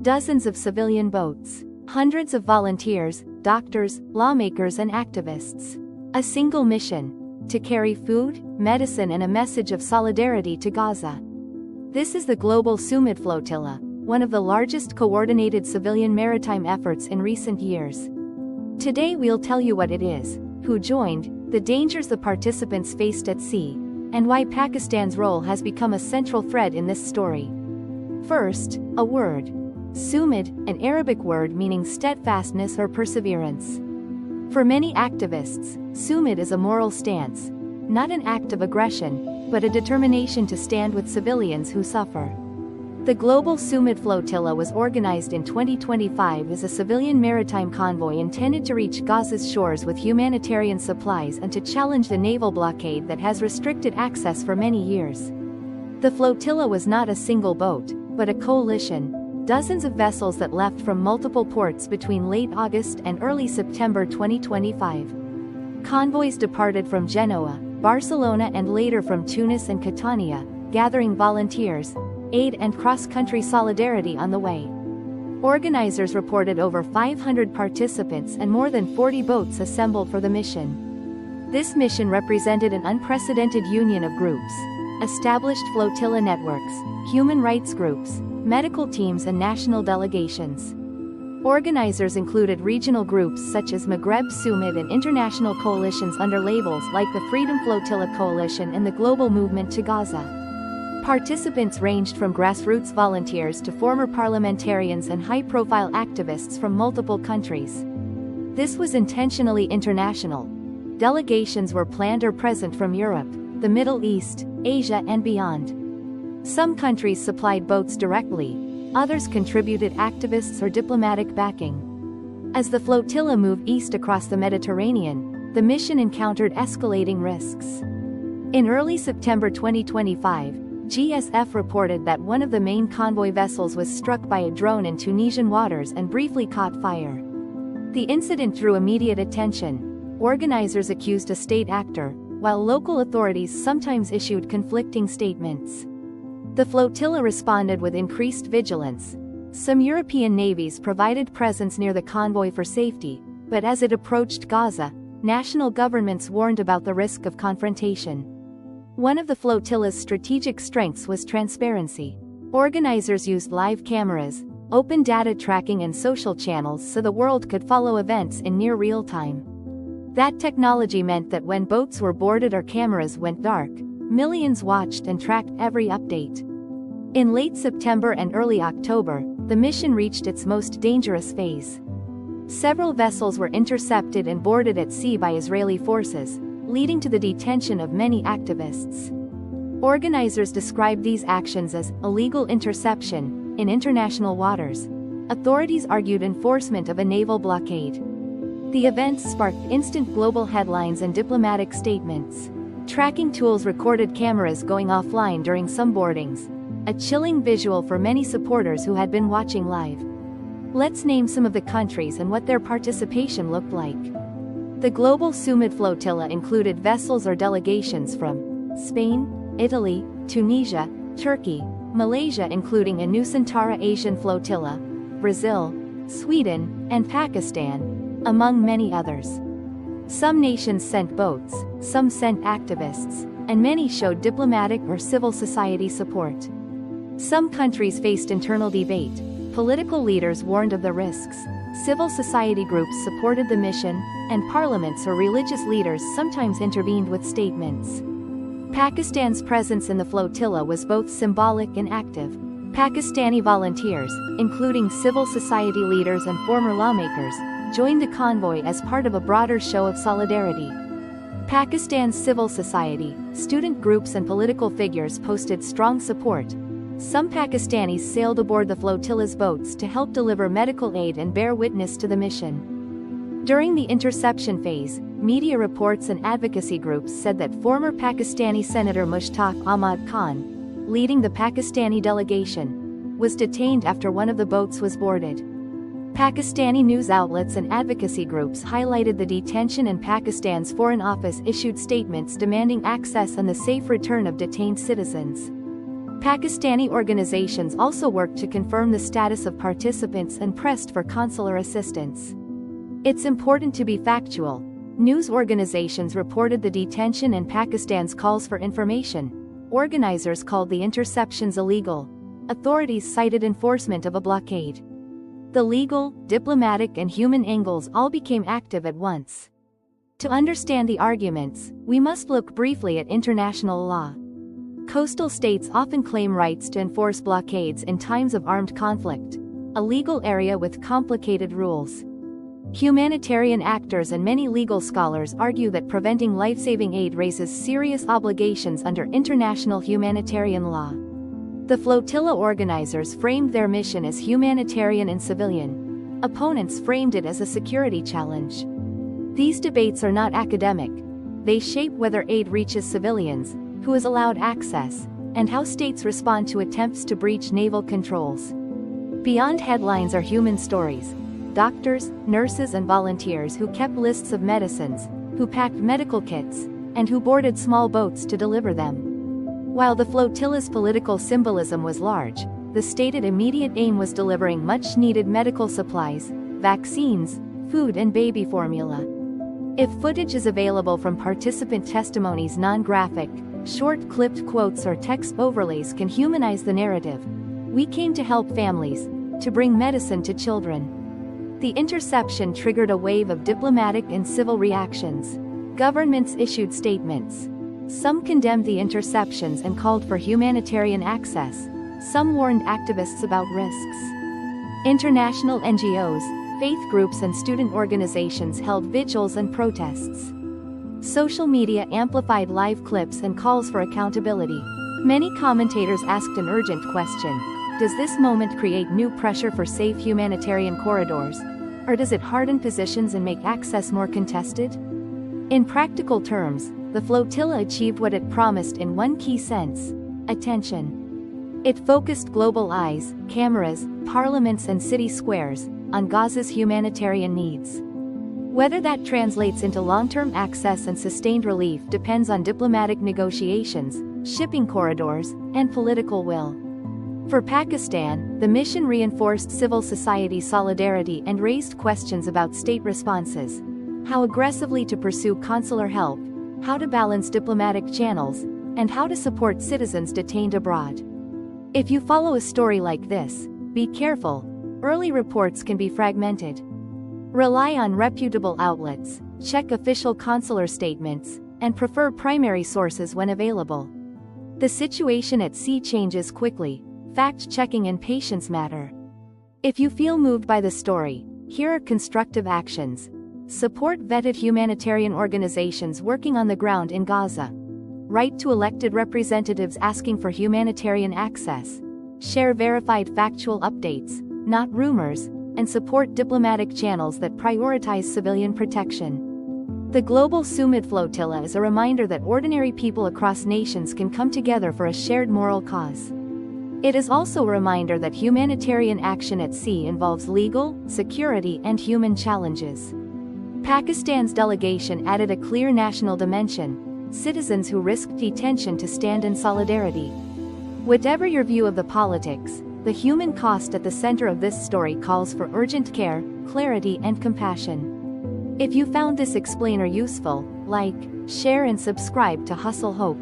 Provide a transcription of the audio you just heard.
dozens of civilian boats, hundreds of volunteers, doctors, lawmakers and activists. A single mission: to carry food, medicine and a message of solidarity to Gaza. This is the Global Sumud Flotilla, one of the largest coordinated civilian maritime efforts in recent years. Today we'll tell you what it is, who joined, the dangers the participants faced at sea, and why Pakistan's role has become a central thread in this story. First, a word. Sumud, an Arabic word meaning steadfastness or perseverance. For many activists, Sumud is a moral stance, not an act of aggression, but a determination to stand with civilians who suffer. The Global Sumud Flotilla was organized in 2025 as a civilian maritime convoy intended to reach Gaza's shores with humanitarian supplies and to challenge the naval blockade that has restricted access for many years. The flotilla was not a single boat, but a coalition, dozens of vessels that left from multiple ports between late August and early September 2025. Convoys departed from Genoa, Barcelona and later from Tunis and Catania, gathering volunteers, aid and cross-country solidarity on the way. Organizers reported over 500 participants and more than 40 boats assembled for the mission. This mission represented an unprecedented union of groups: established flotilla networks, human rights groups, medical teams and national delegations. Organizers included regional groups such as Maghreb Sumud and international coalitions under labels like the Freedom Flotilla Coalition and the Global Movement to Gaza. Participants ranged from grassroots volunteers to former parliamentarians and high-profile activists from multiple countries. This was intentionally international. Delegations were planned or present from Europe, the Middle East, Asia and beyond. Some countries supplied boats directly, others contributed activists or diplomatic backing. As the flotilla moved east across the Mediterranean, the mission encountered escalating risks. In early September 2025, GSF reported that one of the main convoy vessels was struck by a drone in Tunisian waters and briefly caught fire. The incident drew immediate attention. Organizers accused a state actor, while local authorities sometimes issued conflicting statements. The flotilla responded with increased vigilance. Some European navies provided presence near the convoy for safety, but as it approached Gaza, national governments warned about the risk of confrontation. One of the flotilla's strategic strengths was transparency. Organizers used live cameras, open data tracking and social channels so the world could follow events in near real time. That technology meant that when boats were boarded or cameras went dark, millions watched and tracked every update. In late September and early October, the mission reached its most dangerous phase. Several vessels were intercepted and boarded at sea by Israeli forces, leading to the detention of many activists. Organizers described these actions as illegal interception in international waters. Authorities argued enforcement of a naval blockade. The events sparked instant global headlines and diplomatic statements. Tracking tools recorded cameras going offline during some boardings, a chilling visual for many supporters who had been watching live. Let's name some of the countries and what their participation looked like. The Global Sumud Flotilla included vessels or delegations from Spain, Italy, Tunisia, Turkey, Malaysia including a Nusantara Asian Flotilla, Brazil, Sweden, and Pakistan, among many others. Some nations sent boats, some sent activists, and many showed diplomatic or civil society support. Some countries faced internal debate. Political leaders warned of the risks. Civil society groups supported the mission, and parliaments or religious leaders sometimes intervened with statements. Pakistan's presence in the flotilla was both symbolic and active. Pakistani volunteers, including civil society leaders and former lawmakers, joined the convoy as part of a broader show of solidarity. Pakistan's civil society, student groups and political figures posted strong support. Some Pakistanis sailed aboard the flotilla's boats to help deliver medical aid and bear witness to the mission. During the interception phase, media reports and advocacy groups said that former Pakistani Senator Mushtaq Ahmad Khan, leading the Pakistani delegation, was detained after one of the boats was boarded. Pakistani news outlets and advocacy groups highlighted the detention, and Pakistan's Foreign Office issued statements demanding access and the safe return of detained citizens. Pakistani organizations also worked to confirm the status of participants and pressed for consular assistance. It's important to be factual. News organizations reported the detention and Pakistan's calls for information. Organizers called the interceptions illegal. Authorities cited enforcement of a blockade. The legal, diplomatic and human angles all became active at once. To understand the arguments, we must look briefly at international law. Coastal states often claim rights to enforce blockades in times of armed conflict, a legal area with complicated rules. Humanitarian actors and many legal scholars argue that preventing life-saving aid raises serious obligations under international humanitarian law. The flotilla organizers framed their mission as humanitarian and civilian. Opponents framed it as a security challenge. These debates are not academic. They shape whether aid reaches civilians, who is allowed access, and how states respond to attempts to breach naval controls. Beyond headlines are human stories. Doctors, nurses and volunteers who kept lists of medicines, who packed medical kits, and who boarded small boats to deliver them. While the flotilla's political symbolism was large, the stated immediate aim was delivering much-needed medical supplies, vaccines, food and baby formula. If footage is available from participant testimonies, non-graphic, short-clipped quotes or text overlays can humanize the narrative. We came to help families, to bring medicine to children. The interception triggered a wave of diplomatic and civil reactions. Governments issued statements. Some condemned the interceptions and called for humanitarian access. Some warned activists about risks. International NGOs, faith groups and student organizations held vigils and protests. Social media amplified live clips and calls for accountability. Many commentators asked an urgent question: does this moment create new pressure for safe humanitarian corridors? Or does it harden positions and make access more contested? In practical terms, the flotilla achieved what it promised in one key sense: attention. It focused global eyes, cameras, parliaments and city squares on Gaza's humanitarian needs. Whether that translates into long-term access and sustained relief depends on diplomatic negotiations, shipping corridors, and political will. For Pakistan, the mission reinforced civil society solidarity and raised questions about state responses: how aggressively to pursue consular help, how to balance diplomatic channels, and how to support citizens detained abroad. If you follow a story like this, be careful. Early reports can be fragmented. Rely on reputable outlets, check official consular statements, and prefer primary sources when available. The situation at sea changes quickly. Fact-checking and patience matter. If you feel moved by the story, here are constructive actions. Support vetted humanitarian organizations working on the ground in Gaza. Write to elected representatives asking for humanitarian access. Share verified factual updates, not rumors, and support diplomatic channels that prioritize civilian protection. The Global Sumud Flotilla is a reminder that ordinary people across nations can come together for a shared moral cause. It is also a reminder that humanitarian action at sea involves legal, security, and human challenges. Pakistan's delegation added a clear national dimension: citizens who risked detention to stand in solidarity. Whatever your view of the politics, the human cost at the center of this story calls for urgent care, clarity, and compassion. If you found this explainer useful, like, share, and subscribe to Hustle Hope.